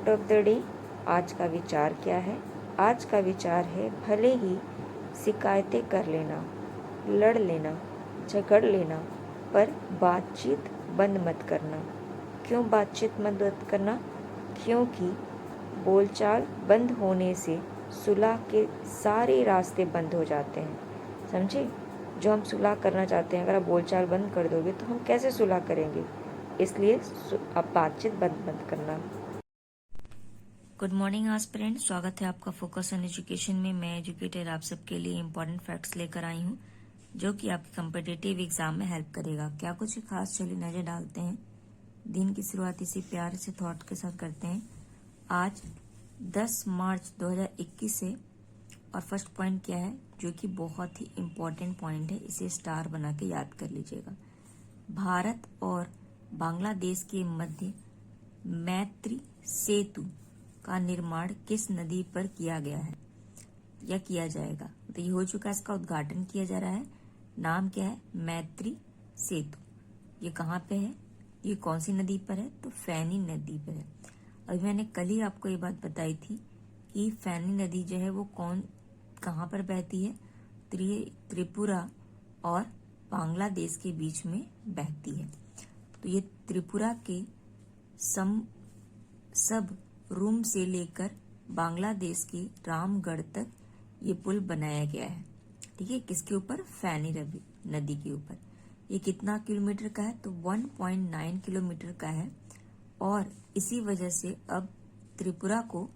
Coat of the day. आज का विचार क्या है? आज का विचार है भले ही शिकायतें कर लेना, लड़ लेना, झगड़ लेना, पर बातचीत बंद मत करना। क्यों बातचीत बंद मत करना? क्योंकि बोलचाल बंद होने से सुलह के सारे रास्ते बंद हो जाते हैं। समझे? जो हम सुलह करना चाहते हैं, अगर आप बोलचाल बंद कर दोगे तो हम कैसे सुलह करेंगे? इसलिए आप बातचीत बंद मत करना। गुड मॉर्निंग एस्पिरेंट, स्वागत है आपका फोकस ऑन एजुकेशन में। मैं एजुकेटर आप सबके लिए इम्पोर्टेंट फैक्ट्स लेकर आई हूँ जो कि आपके कम्पिटिटिव एग्जाम में हेल्प करेगा। क्या कुछ खास, चलिए नजर डालते हैं। दिन की शुरुआत इसी प्यार से थॉट के साथ करते हैं। आज 10 मार्च 2021 है और फर्स्ट पॉइंट क्या है जो कि बहुत ही इम्पोर्टेंट पॉइंट है, इसे स्टार बना के याद कर लीजिएगा। भारत और बांग्लादेश के मध्य मैत्री सेतु का निर्माण किस नदी पर किया गया है या किया जाएगा? तो ये हो चुका है, इसका उद्घाटन किया जा रहा है। नाम क्या है? मैत्री सेतु। ये कहाँ पे है? ये कौन सी नदी पर है? तो फैनी नदी पर है। अभी मैंने कल ही आपको ये बात बताई थी कि फैनी नदी जो है वो कहाँ पर बहती है? त्रिपुरा और बांग्लादेश के बीच में बहती है। तो ये त्रिपुरा के सब रूम से लेकर बांग्लादेश के रामगढ़ तक ये पुल बनाया गया है। ठीक है, किसके ऊपर? फैनी नदी के ऊपर। ये कितना किलोमीटर का है? तो 1.9 किलोमीटर का है। और इसी वजह से अब त्रिपुरा को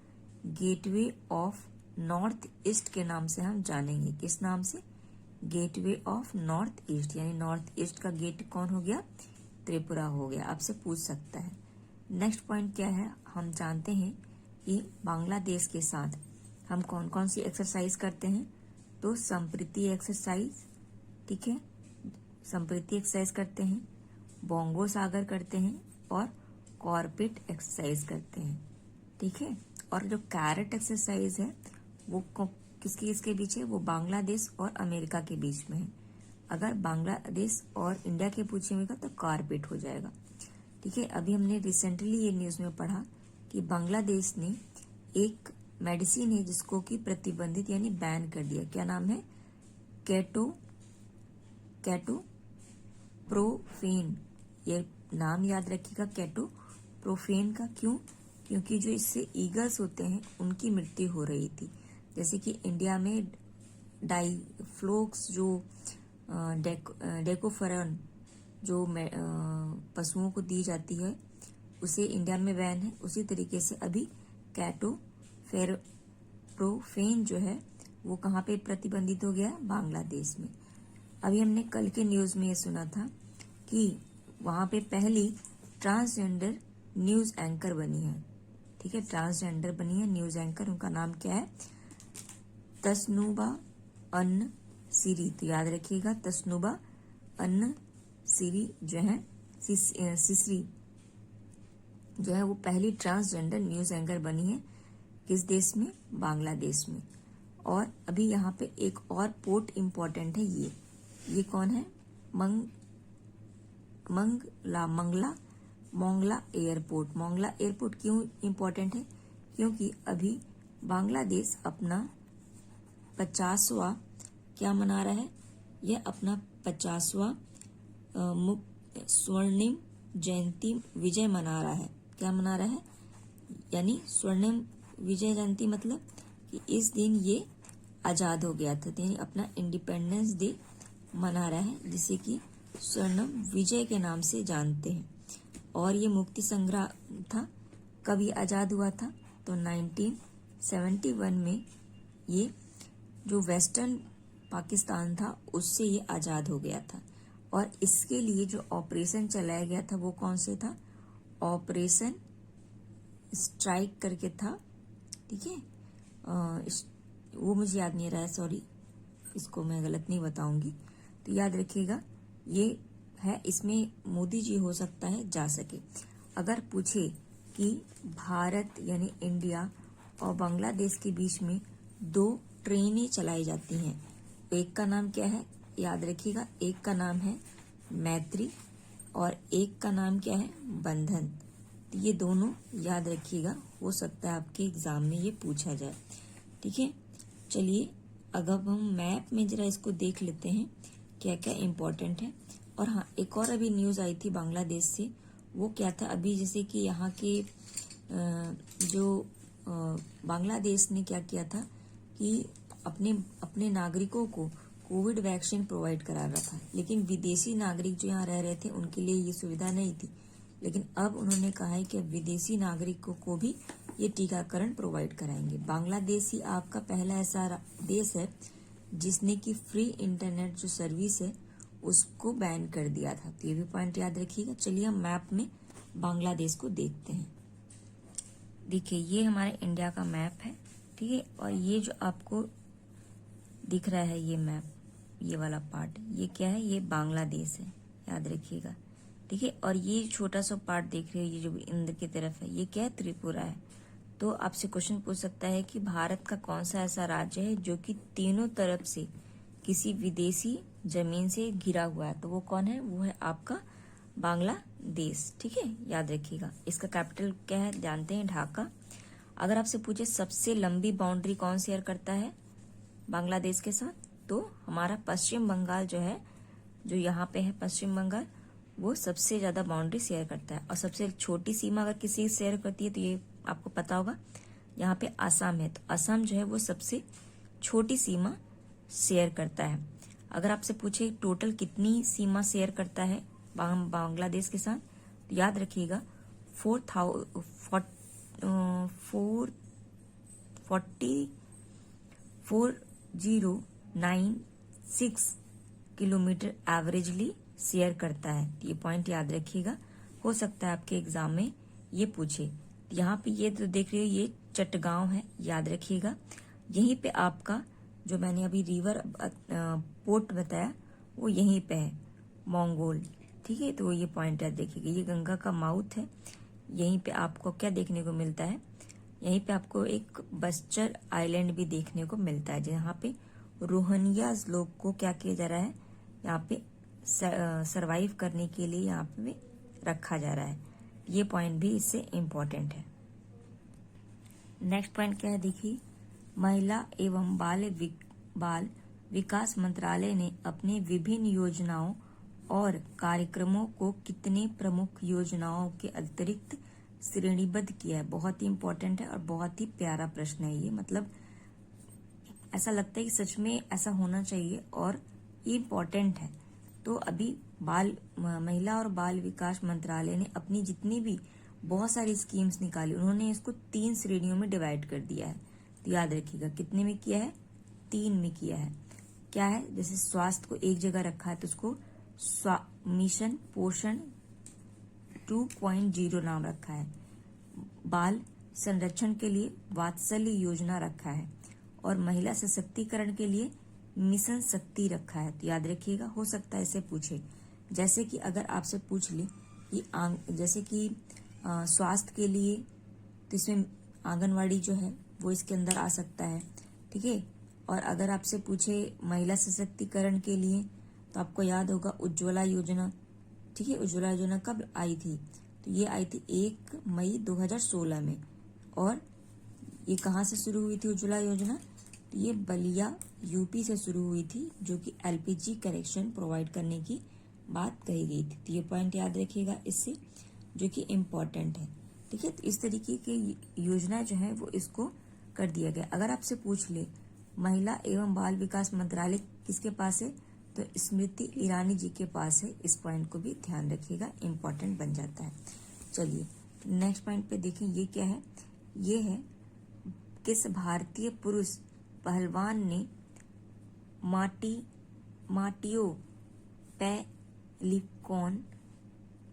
गेटवे ऑफ नॉर्थ ईस्ट के नाम से हम जानेंगे। किस नाम से? गेटवे ऑफ नॉर्थ ईस्ट, यानी नॉर्थ ईस्ट का गेट कौन हो गया? त्रिपुरा हो गया। आपसे पूछ सकता है। नेक्स्ट पॉइंट क्या है? हम जानते हैं कि बांग्लादेश के साथ हम कौन कौन सी एक्सरसाइज करते हैं। तो संप्रीति एक्सरसाइज, ठीक है, संप्रीति एक्सरसाइज करते हैं, बोंगो सागर करते हैं और कॉर्पेट एक्सरसाइज करते हैं। ठीक है, और जो कैरेट एक्सरसाइज है वो किसके किसके बीच है? वो बांग्लादेश और अमेरिका के बीच में है। अगर बांग्लादेश और इंडिया के पूछेगा तो कॉर्पेट हो जाएगा। ठीक है, अभी हमने रिसेंटली ये न्यूज में पढ़ा कि बांग्लादेश ने एक मेडिसिन है जिसको कि प्रतिबंधित यानी बैन कर दिया। क्या नाम है? कैटोप्रोफेन। ये नाम याद रखिएगा, कैटोप्रोफेन का। क्यों? क्योंकि जो इससे ईगल्स होते हैं उनकी मृत्यु हो रही थी। जैसे कि इंडिया में डाइफ्लोक्स जो डेकोफेरन जो पशुओं को दी जाती है उसे इंडिया में बैन है। उसी तरीके से अभी कैटोप्रोफेन जो है वो कहाँ पे प्रतिबंधित हो गया? बांग्लादेश में। अभी हमने कल के न्यूज में ये सुना था कि वहां पे पहली ट्रांसजेंडर न्यूज एंकर बनी है। ठीक है, ट्रांसजेंडर बनी है न्यूज एंकर। उनका नाम क्या है? तस्नुबा अन्न सीरी। तो याद रखिएगा, तस्नुबा अन्न सीरी जो है सिसरी जो है वो पहली ट्रांसजेंडर न्यूज एंकर बनी है। किस देश में? बांग्लादेश में। और अभी यहाँ पे एक और पोर्ट इम्पोर्टेंट है। ये कौन है? मोंगला एयरपोर्ट। मोंगला एयरपोर्ट क्यों इम्पोर्टेंट है? क्योंकि अभी बांग्लादेश अपना 50वां क्या मना रहा है? यह अपना 50वां स्वर्णिम जयंती विजय मना रहा है। क्या मना रहा है? यानी स्वर्णिम विजय जयंती मतलब कि इस दिन ये आजाद हो गया था, यानी अपना इंडिपेंडेंस डे मना रहा है, जिसे कि स्वर्णिम विजय के नाम से जानते हैं। और ये मुक्ति संग्राम था। कब ये आजाद हुआ था? तो 1971 में ये जो वेस्टर्न पाकिस्तान था उससे ये आजाद हो गया था। और इसके लिए जो ऑपरेशन चलाया गया था वो कौन से था? ऑपरेशन स्ट्राइक करके था। ठीक है, वो मुझे याद नहीं रहा है, सॉरी, इसको मैं गलत नहीं बताऊंगी। तो याद रखिएगा ये है। इसमें मोदी जी हो सकता है जा सके। अगर पूछे कि भारत यानी इंडिया और बांग्लादेश के बीच में 2 ट्रेनें चलाई जाती हैं, एक का नाम क्या है? याद रखिएगा, एक का नाम है मैत्री और एक का नाम क्या है? बंधन। तो ये दोनों याद रखिएगा, हो सकता है आपके एग्जाम में ये पूछा जाए। ठीक है, चलिए अगर हम मैप में जरा इसको देख लेते हैं क्या क्या इम्पोर्टेंट है। और हाँ, एक और अभी न्यूज़ आई थी बांग्लादेश से, वो क्या था, अभी जैसे कि यहाँ के जो बांग्लादेश ने क्या किया था कि अपने अपने नागरिकों को कोविड वैक्सीन प्रोवाइड करा रहा था, लेकिन विदेशी नागरिक जो यहाँ रह रहे थे उनके लिए ये सुविधा नहीं थी। लेकिन अब उन्होंने कहा है कि अब विदेशी नागरिकों को भी ये टीकाकरण प्रोवाइड कराएंगे। बांग्लादेश ही आपका पहला ऐसा देश है जिसने कि फ्री इंटरनेट जो सर्विस है उसको बैन कर दिया था। तो ये भी पॉइंट याद रखिएगा। चलिए हम मैप में बांग्लादेश को देखते हैं। देखिए ये हमारे इंडिया का मैप है, ठीक है, और ये जो आपको दिख रहा है ये मैप, ये वाला पार्ट, ये क्या है, ये बांग्लादेश है, याद रखिएगा। ठीक है, और ये छोटा सा पार्ट देख रहे हो, ये जो इंद्र की तरफ है, ये क्या है, त्रिपुरा है। तो आपसे क्वेश्चन पूछ सकता है कि भारत का कौन सा ऐसा राज्य है जो कि तीनों तरफ से किसी विदेशी जमीन से घिरा हुआ है, तो वो कौन है, वो है आपका बांग्लादेश। ठीक है, याद रखिएगा। इसका कैपिटल क्या है, जानते हैं, ढाका। अगर आपसे पूछे सबसे लंबी बाउंड्री कौन शेयर करता है बांग्लादेश के साथ, तो हमारा पश्चिम बंगाल जो है, जो यहाँ पे है पश्चिम बंगाल, वो सबसे ज्यादा बाउंड्री शेयर करता है। और सबसे छोटी सीमा अगर किसी शेयर करती है तो ये आपको पता होगा, यहाँ पे आसाम है, तो असम जो है वो सबसे छोटी सीमा शेयर करता है। अगर आपसे पूछे टोटल कितनी सीमा शेयर करता है बांग्लादेश के साथ, तो याद रखिएगा 4096 किलोमीटर एवरेजली शेयर करता है। ये पॉइंट याद रखिएगा, हो सकता है आपके एग्जाम में ये पूछे। यहाँ पे ये तो देख रहे हो, ये चटगांव है, याद रखिएगा। यहीं पे आपका जो मैंने अभी रिवर पोर्ट बताया वो यहीं पे है, मंगोल। ठीक है, तो ये पॉइंट याद रखिएगा। ये गंगा का माउथ है। यहीं पे आपको क्या देखने को मिलता है, यहीं पे आपको एक बस्तर आइलैंड भी देखने को मिलता है, जहाँ पे रोहिंग्या लोग को क्या किया जा रहा है, यहाँ पे सरवाइव करने के लिए यहाँ पे रखा जा रहा है। ये पॉइंट भी इससे इम्पोर्टेंट है। नेक्स्ट पॉइंट क्या है, देखिए, महिला एवं बाल विकास मंत्रालय ने अपने विभिन्न योजनाओं और कार्यक्रमों को कितने प्रमुख योजनाओं के अतिरिक्त श्रेणीबद्ध किया है। बहुत ही इम्पोर्टेंट है और बहुत ही प्यारा प्रश्न है ये, मतलब ऐसा लगता है कि सच में ऐसा होना चाहिए और ये इम्पोर्टेंट है। तो अभी महिला और बाल विकास मंत्रालय ने अपनी जितनी भी बहुत सारी स्कीम्स निकाली, उन्होंने इसको 3 श्रेणियों में डिवाइड कर दिया है। तो याद रखिएगा कितने में किया है, 3 में किया है। क्या है, जैसे स्वास्थ्य को एक जगह रखा है तो उसको मिशन पोषण 2.0 नाम रखा है। बाल संरक्षण के लिए वात्सल्य योजना रखा है और महिला सशक्तिकरण के लिए मिशन शक्ति रखा है। तो याद रखिएगा, हो सकता है इसे पूछे। जैसे कि अगर आपसे पूछ ले कि जैसे कि स्वास्थ्य के लिए, तो इसमें आंगनवाड़ी जो है वो इसके अंदर आ सकता है। ठीक है, और अगर आपसे पूछे महिला सशक्तिकरण के लिए, तो आपको याद होगा उज्ज्वला योजना। ठीक है, उज्ज्वला योजना कब आई थी, तो ये आई थी 1 मई 2016 में। और ये कहाँ से शुरू हुई थी उज्ज्वला योजना, तो ये बलिया यूपी से शुरू हुई थी, जो कि एलपीजी कनेक्शन प्रोवाइड करने की बात कही गई थी। तो ये पॉइंट याद रखिएगा इससे, जो कि इम्पोर्टेंट है। ठीक है, तो इस तरीके की योजना जो है वो इसको कर दिया गया। अगर आपसे पूछ ले महिला एवं बाल विकास मंत्रालय किसके पास है, तो स्मृति ईरानी जी के पास है। इस पॉइंट को भी ध्यान रखिएगा, इम्पोर्टेंट बन जाता है। चलिए नेक्स्ट पॉइंट पे देखें, ये क्या है, ये है किस भारतीय पुरुष पहलवान ने माटियो पैलिकॉन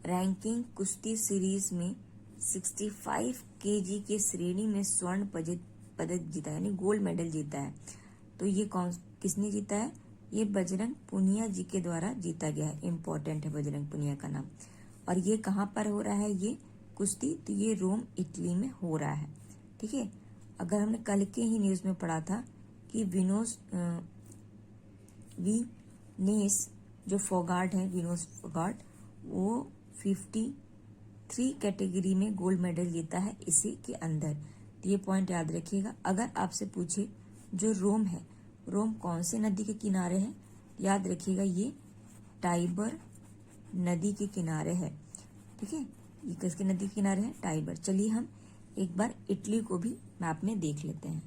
रैंकिंग कुश्ती सीरीज में 65 केजी के श्रेणी में स्वर्ण पदक जीता, यानी गोल्ड मेडल जीता है। तो ये किसने जीता है, ये बजरंग पुनिया जी के द्वारा जीता गया है। इम्पोर्टेंट है बजरंग पुनिया का नाम। और ये कहाँ पर हो रहा है ये कुश्ती, तो ये रोम इटली में हो रहा है। ठीक है, अगर हमने कल के ही न्यूज में पढ़ा था कि विनेश जो फोगाट है, विनोस फोगाट, वो 50 3 कैटेगरी में गोल्ड मेडल जीता है इसी के अंदर। तो ये पॉइंट याद रखिएगा। अगर आपसे पूछे जो रोम है, रोम कौन से नदी के किनारे है, याद रखिएगा ये टाइबर नदी के किनारे है। ठीक है, ये किसके नदी के किनारे है? टाइबर। चलिए हम एक बार इटली को भी मैप में देख लेते हैं।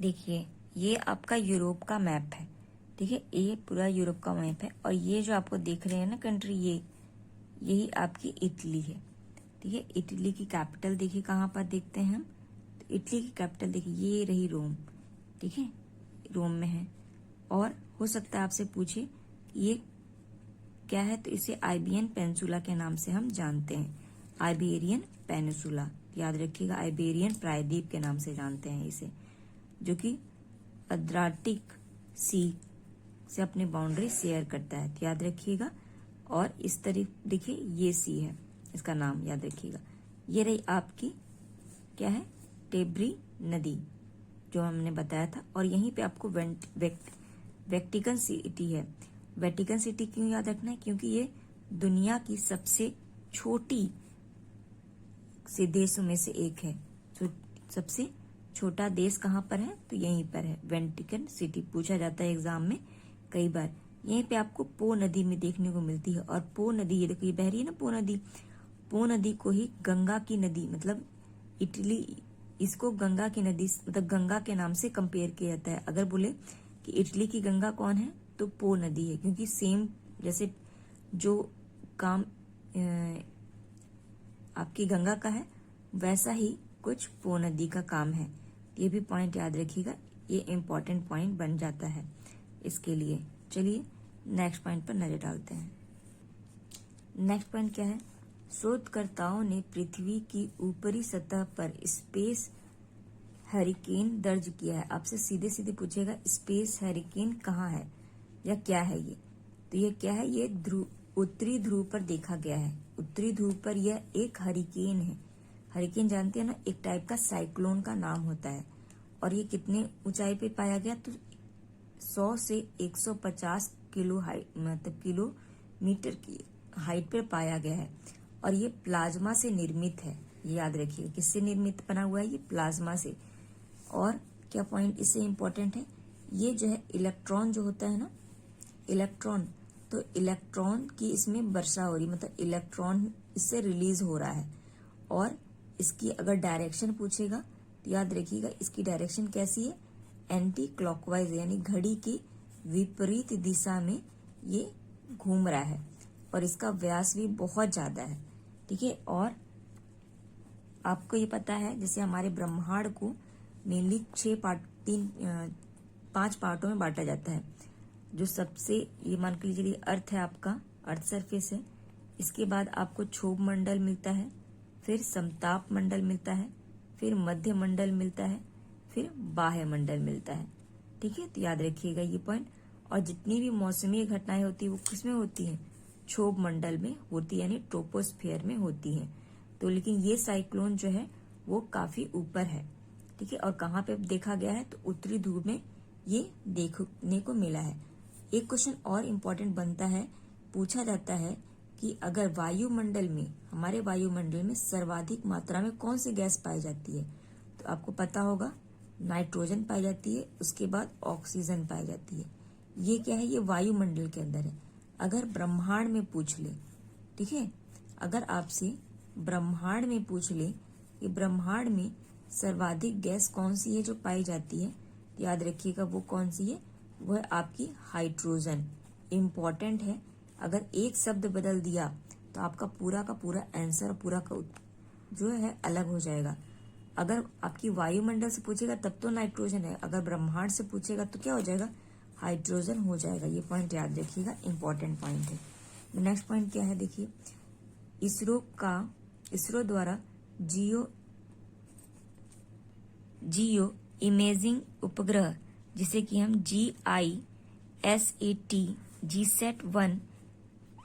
देखिए ये आपका यूरोप का मैप है। ठीक है, ये पूरा यूरोप का मैप है और ये जो आपको देख रहे हैं ना कंट्री, ये यही आपकी इटली है। ठीक है, इटली की कैपिटल देखिए कहाँ पर देखते हैं हम, तो इटली की कैपिटल देखिए ये रही रोम। ठीक है, रोम में है। और हो सकता है आपसे पूछे ये क्या है, तो इसे आइबियन पेनिनसुला के नाम से हम जानते हैं। आइबेरियन पेनिनसुला, याद रखिएगा, आइबेरियन प्रायद्वीप के नाम से जानते हैं इसे, जो कि अड्रियाटिक सी से अपनी बाउंड्री शेयर करता है। तो याद रखिएगा। और इस तरफ देखिए ये सी है, इसका नाम याद रखिएगा। ये रही आपकी क्या है, टेब्री नदी जो हमने बताया था। और यहीं पे आपको वेटिकन सिटी है। वेटिकन सिटी क्यों याद रखना है? क्योंकि ये दुनिया की सबसे छोटी से देशों में से एक है। तो सबसे छोटा देश कहाँ पर है? तो यहीं पर है, वेटिकन सिटी। पूछा जाता है एग्जाम में कई बार। यहीं पे आपको पो नदी में देखने को मिलती है। और पो नदी, ये देखो ये बह रही है ना पो नदी। पो नदी को ही गंगा की नदी, मतलब इटली इसको गंगा की नदी, मतलब गंगा के नाम से कंपेयर किया जाता है। अगर बोले कि इटली की गंगा कौन है, तो पो नदी है। क्योंकि सेम जैसे जो काम आपकी गंगा का है, वैसा ही कुछ पो नदी का काम है। ये भी पॉइंट याद रखिएगा, ये इम्पोर्टेंट पॉइंट बन जाता है इसके लिए। चलिए नेक्स्ट पॉइंट पर नजर डालते हैं। नेक्स्ट पॉइंट क्या है? शोधकर्ताओं ने पृथ्वी की ऊपरी सतह पर स्पेस हरिकेन दर्ज किया है। आपसे सीधे सीधे पूछेगा स्पेस हरिकेन कहाँ है या क्या है ये? तो ये क्या है? ये उत्तरी ध्रुव पर देखा गया है। उत्तरी ध्रुव पर यह एक हरिकेन है। हरिकेन जानते हैं ना, एक टाइप का साइक्लोन का नाम होता है। और ये कितने ऊंचाई पे पाया गया? तो 100 से 150 किलो हाइट, मतलब किलोमीटर की हाइट पर पाया गया है। और ये प्लाज्मा से निर्मित है। ये याद रखिए, किससे निर्मित बना हुआ है? ये प्लाज्मा से। और क्या पॉइंट इससे इम्पोर्टेंट है? ये जो है इलेक्ट्रॉन जो होता है ना, इलेक्ट्रॉन, तो इलेक्ट्रॉन की इसमें वर्षा हो रही, मतलब इलेक्ट्रॉन इससे रिलीज हो रहा है। और इसकी अगर डायरेक्शन पूछेगा तो याद रखिएगा इसकी डायरेक्शन कैसी है? एंटी क्लॉकवाइज, यानी घड़ी की विपरीत दिशा में ये घूम रहा है। और इसका व्यास भी बहुत ज्यादा है। ठीक है, और आपको ये पता है जैसे हमारे ब्रह्मांड को मेनली 5 पार्टों में बांटा जाता है। जो सबसे, ये मान के लीजिए अर्थ है, आपका अर्थ सरफेस है। इसके बाद आपको क्षोभ मंडल मिलता है, फिर समताप मंडल मिलता है, फिर मध्य मंडल मिलता है, फिर बाह्य मंडल मिलता है। ठीक है, तो याद रखिएगा ये पॉइंट। और जितनी भी मौसमी घटनाएं होती है वो किसमें होती हैं? क्षोभ मंडल में होती है, यानी ट्रोपोस्फियर में होती है। तो लेकिन ये साइक्लोन जो है वो काफी ऊपर है। ठीक है, और कहाँ पे देखा गया है? तो उत्तरी ध्रुव में ये देखने को मिला है। एक क्वेश्चन और इम्पोर्टेंट बनता है, पूछा जाता है कि अगर वायुमंडल में, हमारे वायुमंडल में सर्वाधिक मात्रा में कौन सी गैस पाई जाती है? तो आपको पता होगा नाइट्रोजन पाई जाती है, उसके बाद ऑक्सीजन पाई जाती है। ये क्या है? ये वायुमंडल के अंदर है। अगर ब्रह्मांड में पूछ ले, ठीक है, अगर आपसे ब्रह्मांड में पूछ ले कि ब्रह्मांड में सर्वाधिक गैस कौन सी है जो पाई जाती है, तो याद रखिएगा वो कौन सी है? वो है आपकी हाइड्रोजन। इम्पॉर्टेंट है, अगर एक शब्द बदल दिया तो आपका पूरा का पूरा आंसर, पूरा का जो है अलग हो जाएगा। अगर आपकी वायुमंडल से पूछेगा तब तो नाइट्रोजन है, अगर ब्रह्मांड से पूछेगा तो क्या हो जाएगा? हाइड्रोजन हो जाएगा। ये पॉइंट याद रखिएगा, इंपॉर्टेंट पॉइंट है। नेक्स्ट पॉइंट क्या है? देखिए इसरो द्वारा जियो इमेजिंग उपग्रह, जिसे कि हम GISAT GSAT-1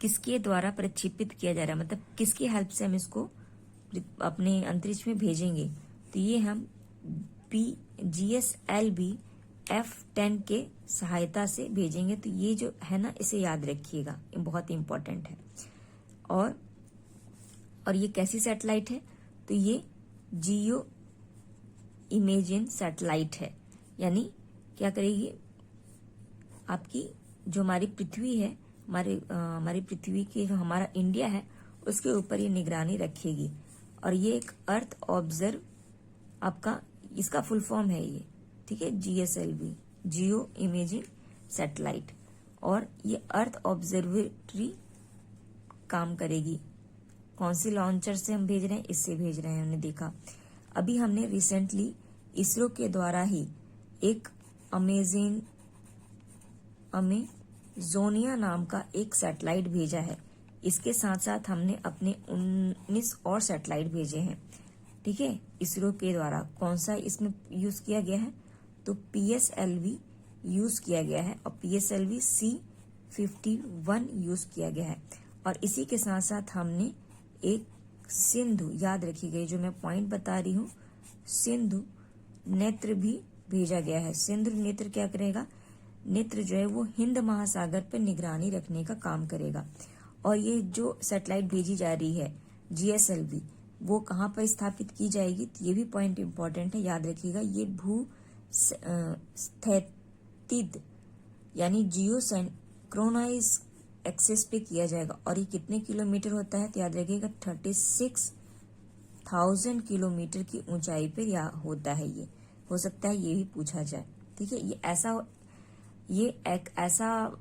किसके द्वारा प्रक्षेपित किया जा रहा है, मतलब किसकी हेल्प से हम इसको अपने अंतरिक्ष में भेजेंगे? तो ये हम GSLV F10 के सहायता से भेजेंगे। तो ये जो है ना, इसे याद रखिएगा, ये बहुत इंपॉर्टेंट है। और और ये कैसी सैटेलाइट है? तो ये जियो इमेजिन सैटेलाइट है। यानी क्या करेगी, आपकी जो हमारी पृथ्वी है, हमारी पृथ्वी की जो हमारा इंडिया है उसके ऊपर ये निगरानी रखेगी। और ये एक अर्थ ऑब्जर्व, आपका इसका फुल फॉर्म है ये, ठीक है, GSLV, जियो इमेजिंग सैटेलाइट। और ये अर्थ ऑब्जर्वेटरी काम करेगी। कौन सी लॉन्चर से हम भेज रहे हैं? इससे भेज रहे हैं, हमने देखा। अभी हमने रिसेंटली इसरो के द्वारा ही एक अमेजोनिया नाम का एक सैटेलाइट भेजा है। इसके साथ साथ हमने अपने 19 और सैटेलाइट भेजे हैं, ठीक है, इसरो के द्वारा। कौन सा इसमें यूज किया गया है? तो PSLV यूज किया गया है और PSLV C51 यूज किया गया है। और इसी के साथ साथ हमने एक सिंधु, याद रखी गई, जो मैं पॉइंट बता रही हूँ, सिंधु नेत्र भी भेजा गया है। सिंधु नेत्र क्या करेगा? नेत्र जो है वो हिंद महासागर पर निगरानी रखने का काम करेगा। और ये जो सैटेलाइट भेजी जा रही है GSLV, वो कहाँ पर स्थापित की जाएगी? तो ये भी पॉइंट इंपॉर्टेंट है, याद रखिएगा। ये भू स्थित यानी जियो सिंक्रोनाइज एक्सेस पे किया जाएगा। और ये कितने किलोमीटर होता है? तो याद रखिएगा 36,000 किलोमीटर की ऊंचाई पर या होता है। ये हो सकता है ये भी पूछा जाए, ठीक है। ये एक ऐसा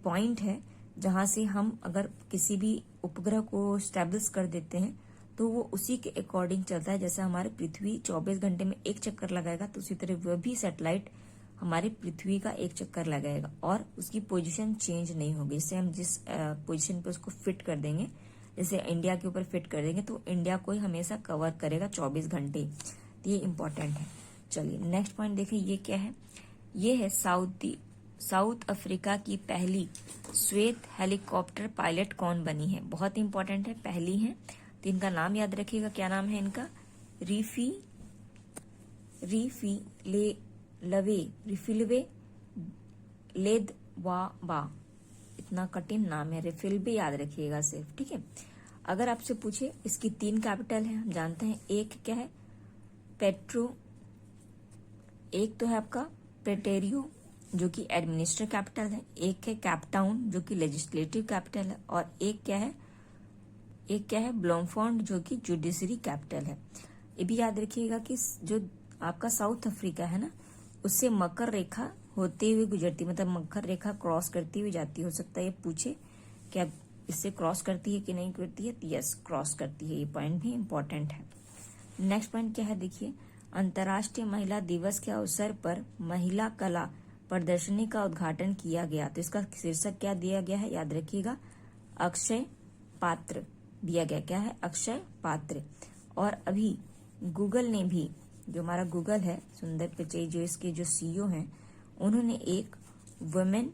पॉइंट है जहां से हम अगर किसी भी उपग्रह को स्टैब्लिश कर देते हैं तो वो उसी के अकॉर्डिंग चलता है। जैसे हमारे पृथ्वी 24 घंटे में एक चक्कर लगाएगा, तो उसी तरह वह भी सैटेलाइट हमारी पृथ्वी का एक चक्कर लगाएगा और उसकी पोजीशन चेंज नहीं होगी। जैसे हम जिस पोजीशन पे उसको फिट कर देंगे, जैसे इंडिया के ऊपर फिट कर देंगे, तो इंडिया को ही हमेशा कवर करेगा 24 घंटे। तो ये इंपॉर्टेंट है। चलिए नेक्स्ट पॉइंट देखिए, ये क्या है? ये है साउथ अफ्रीका की पहली श्वेत हेलीकॉप्टर पायलट कौन बनी है? बहुत इंपॉर्टेंट है, पहली है। तो इनका नाम याद रखिएगा, क्या नाम है इनका? रिफिलवे लेदवाबा। इतना कठिन नाम है, रिफिलवे, याद रखिएगा सिर्फ, ठीक है। अगर आपसे पूछे, इसकी 3 कैपिटल है, हम जानते हैं। एक क्या है? एक तो है आपका प्रेटेरियो, जो कि एडमिनिस्ट्रेटिव कैपिटल है। एक है कैपटाउन, जो कि लेजिस्लेटिव कैपिटल है। और एक क्या है? ब्लोमफोर्ड, जो कि जुडिशरी कैपिटल है। ये भी याद रखिएगा कि जो आपका साउथ अफ्रीका है ना, उससे मकर रेखा होते हुए गुजरती, मतलब मकर रेखा क्रॉस करती हुई जाती। हो सकता है ये पूछे क्या इससे क्रॉस करती है कि नहीं करती है? यस, क्रॉस करती है। ये पॉइंट भी इंपॉर्टेंट है। नेक्स्ट पॉइंट क्या है? देखिए, अंतर्राष्ट्रीय महिला दिवस के अवसर पर महिला कला प्रदर्शनी का उद्घाटन किया गया। तो इसका शीर्षक क्या दिया गया है? याद रखिएगा, अक्षय पात्र दिया गया। क्या है? अक्षय पात्र। और अभी गूगल ने भी, जो हमारा गूगल है, सुंदर पिचई, जो इसके जो CEO हैं, उन्होंने एक वुमेन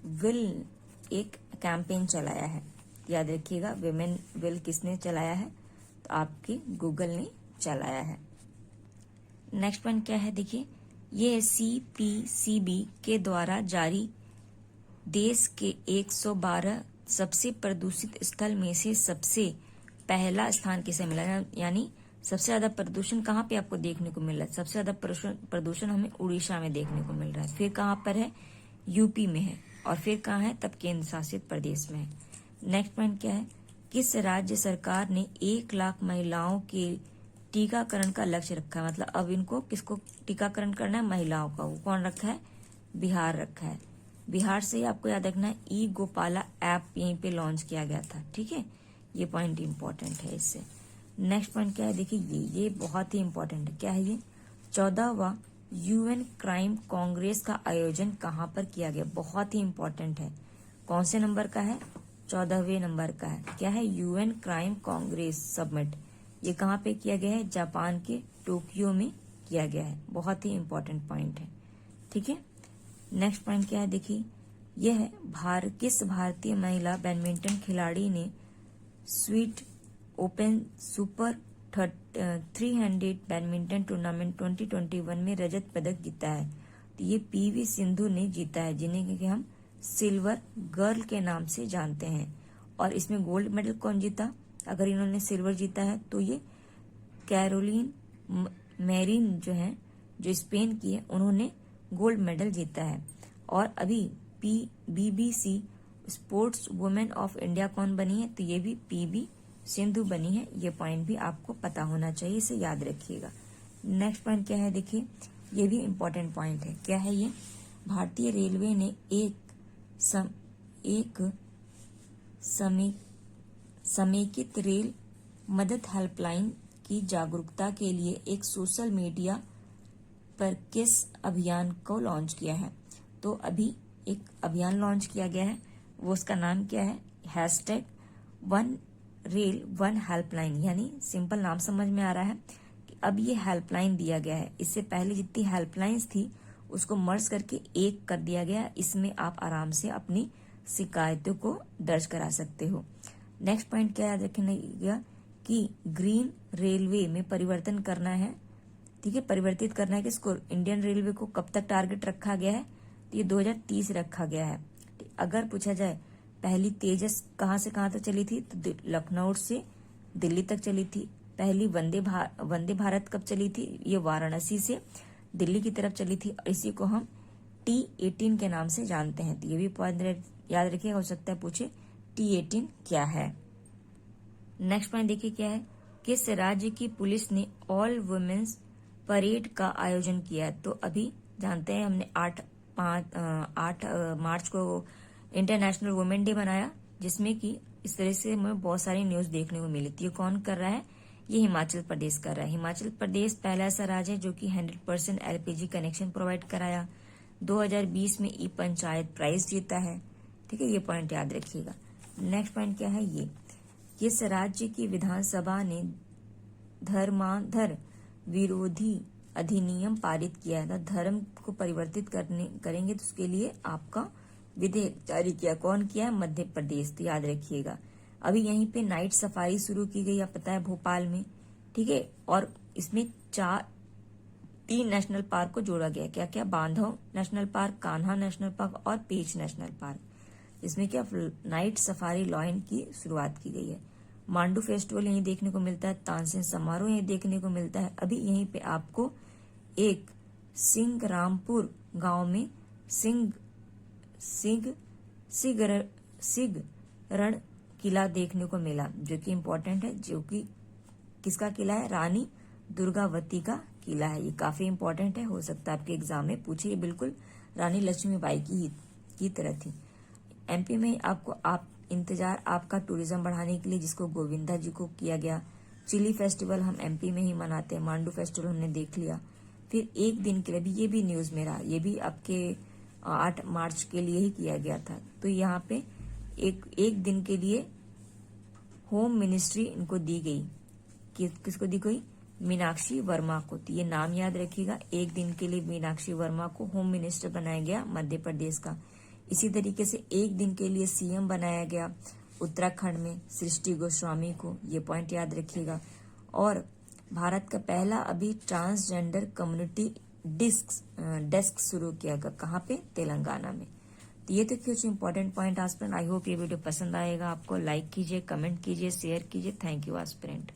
विल एक कैंपेन चलाया है। याद रखिएगा, वुमेन विल किसने चलाया है? तो आपके गूगल ने चलाया है। नेक्स्ट पॉइंट क्या है? देखिए, ये CPCB के द्वारा जारी देश के 112 सबसे प्रदूषित स्थल में से सबसे पहला स्थान किसे मिला? यानी सबसे ज्यादा प्रदूषण कहाँ पे आपको देखने को मिल रहा है? सबसे ज्यादा प्रदूषण हमें उड़ीसा में देखने को मिल रहा है। फिर कहाँ पर है? यूपी में है। और फिर कहाँ है? तब केंद्र शासित प्रदेश में है। नेक्स्ट पॉइंट क्या है? किस राज्य सरकार ने 1 लाख महिलाओं के टीकाकरण का लक्ष्य रखा है? मतलब अब इनको किसको टीकाकरण करना है? महिलाओं का। वो कौन रखा है? बिहार रखा है। बिहार से ही आपको याद रखना है, ई-गोपाला ऐप यहीं पे लॉन्च किया गया था, ठीक है। ये पॉइंट इंपॉर्टेंट है इससे। नेक्स्ट पॉइंट क्या है? देखिए, ये बहुत ही इंपॉर्टेंट है। क्या है ये? 14वां UN क्राइम कांग्रेस का आयोजन कहाँ पर किया गया? बहुत ही इंपॉर्टेंट है। कौन से नंबर का है? 14वें नंबर का है। क्या है? UN crime Congress summit. ये कहाँ पे किया गया है? जापान के टोक्यो में किया गया है। बहुत ही इंपॉर्टेंट पॉइंट है, ठीक है। नेक्स्ट पॉइंट क्या है? देखिए, यह है किस भारतीय महिला बैडमिंटन खिलाड़ी ने sweet open super 300 badminton tournament 2021 में रजत पदक जीता है? तो ये PV सिंधु ने जीता है, जिन्हें कि हम सिल्वर गर्ल के नाम से जानते हैं। और इसमें गोल्ड मेडल कौन जीता? अगर इन्होंने सिल्वर जीता है तो ये कैरोलिन मैरिन जो है, जो स्पेन की है, उन्होंने गोल्ड मेडल जीता है। और अभी BBC sports women of India कौन बनी है, तो ये भी PV सिंधु बनी है। ये पॉइंट भी आपको पता होना चाहिए, इसे याद रखिएगा। नेक्स्ट पॉइंट क्या है, देखिए ये भी इम्पोर्टेंट पॉइंट है। क्या है ये, भारतीय रेलवे ने एक समेकित रेल मदद हेल्पलाइन की जागरूकता के लिए एक सोशल मीडिया पर किस अभियान को लॉन्च किया है। तो अभी एक अभियान लॉन्च किया गया है, वो उसका नाम क्या है, #1 रेल 1 हेल्पलाइन। यानी सिंपल नाम समझ में आ रहा है कि अब ये हेल्पलाइन दिया गया है। इससे पहले जितनी हेल्पलाइंस थी उसको मर्ज करके एक कर दिया गया। इसमें आप आराम से अपनी शिकायतों को दर्ज करा सकते हो। नेक्स्ट पॉइंट क्या याद रखिएगा कि ग्रीन रेलवे में परिवर्तन करना है। ठीक है, परिवर्तित करना है किसको, इंडियन रेलवे को। कब तक टारगेट रखा गया है, तो ये 2030 रखा गया है। अगर पूछा जाए पहली तेजस कहाँ से कहाँ तक चली थी, तो लखनऊ से दिल्ली तक चली थी। पहली वंदे भारत कब चली थी, ये वाराणसी से दिल्ली की तरफ चली थी। इसी को हम T18 के नाम से जानते हैं। तो ये भी पॉइंट याद रखिएगा, हो सकता है पूछे T18 क्या है। नेक्स्ट पॉइंट देखिए क्या है, किस राज्य की पुलिस ने ऑल वुमेन्स परेड का आयोजन किया है। तो अभी जानते हैं हमने 8 मार्च को इंटरनेशनल वुमेन डे मनाया, जिसमें कि इस तरह से हमें बहुत सारी न्यूज देखने को मिली थी। ये कौन कर रहा है, ये हिमाचल प्रदेश कर रहा है। हिमाचल प्रदेश पहला ऐसा राज्य है जो कि 100% LPG कनेक्शन प्रोवाइड कराया। 2020 में पंचायत प्राइज जीता है। ठीक है, ये पॉइंट याद रखिएगा। नेक्स्ट पॉइंट क्या है, ये किस राज्य की विधानसभा ने धर्मांतर विरोधी अधिनियम पारित किया है। धर्म को परिवर्तित करेंगे तो उसके लिए आपका विधेयक जारी किया। कौन किया है, मध्य प्रदेश। तो याद रखिएगा। अभी यहीं पे नाइट सफारी शुरू की गई, आप पता है, भोपाल में। ठीक है, और इसमें 3 नेशनल पार्क को जोड़ा गया। क्या क्या, बांधव national park, Kanha national park और पेंच नेशनल पार्क। इसमें क्या नाइट सफारी लॉयन की शुरुआत की गई है। मांडू फेस्टिवल यहीं देखने को मिलता है। तानसेन समारोह यहीं देखने को मिलता है। अभी यहीं पे आपको एक सिंगरामपुर गांव में सिगरण किला देखने को मिला, जो कि इम्पोर्टेंट है। जो कि किसका किला है, रानी दुर्गावती का किला है। ये काफी इम्पोर्टेंट है, हो सकता है आपके एग्जाम में पूछे। ये बिल्कुल रानी लक्ष्मीबाई की तरह थी। MP में आपको इंतजार आपका टूरिज्म बढ़ाने के लिए, जिसको गोविंदा जी को किया गया। चिली फेस्टिवल हम MP में ही मनाते हैं। मांडू फेस्टिवल हमने देख लिया। फिर एक दिन के लिए भी, ये भी न्यूज में रहा, ये भी आपके 8 मार्च के लिए ही किया गया था। तो यहाँ पे एक दिन के लिए होम मिनिस्ट्री इनको दी गई। किसको दी गई, मीनाक्षी वर्मा को। तो ये नाम याद रखिएगा, एक दिन के लिए मीनाक्षी वर्मा को होम मिनिस्टर बनाया गया मध्य प्रदेश का। इसी तरीके से एक दिन के लिए CM बनाया गया उत्तराखंड में सृष्टि गोस्वामी को। ये पॉइंट याद रखिएगा। और भारत का पहला अभी ट्रांसजेंडर कम्युनिटी डेस्क शुरू किया गया, कहाँ पे, तेलंगाना में। तो ये तो कुछ important point aspirant. I hope ये वीडियो पसंद आएगा आपको। लाइक कीजिए, कमेंट कीजिए, शेयर कीजिए। Thank you aspirant.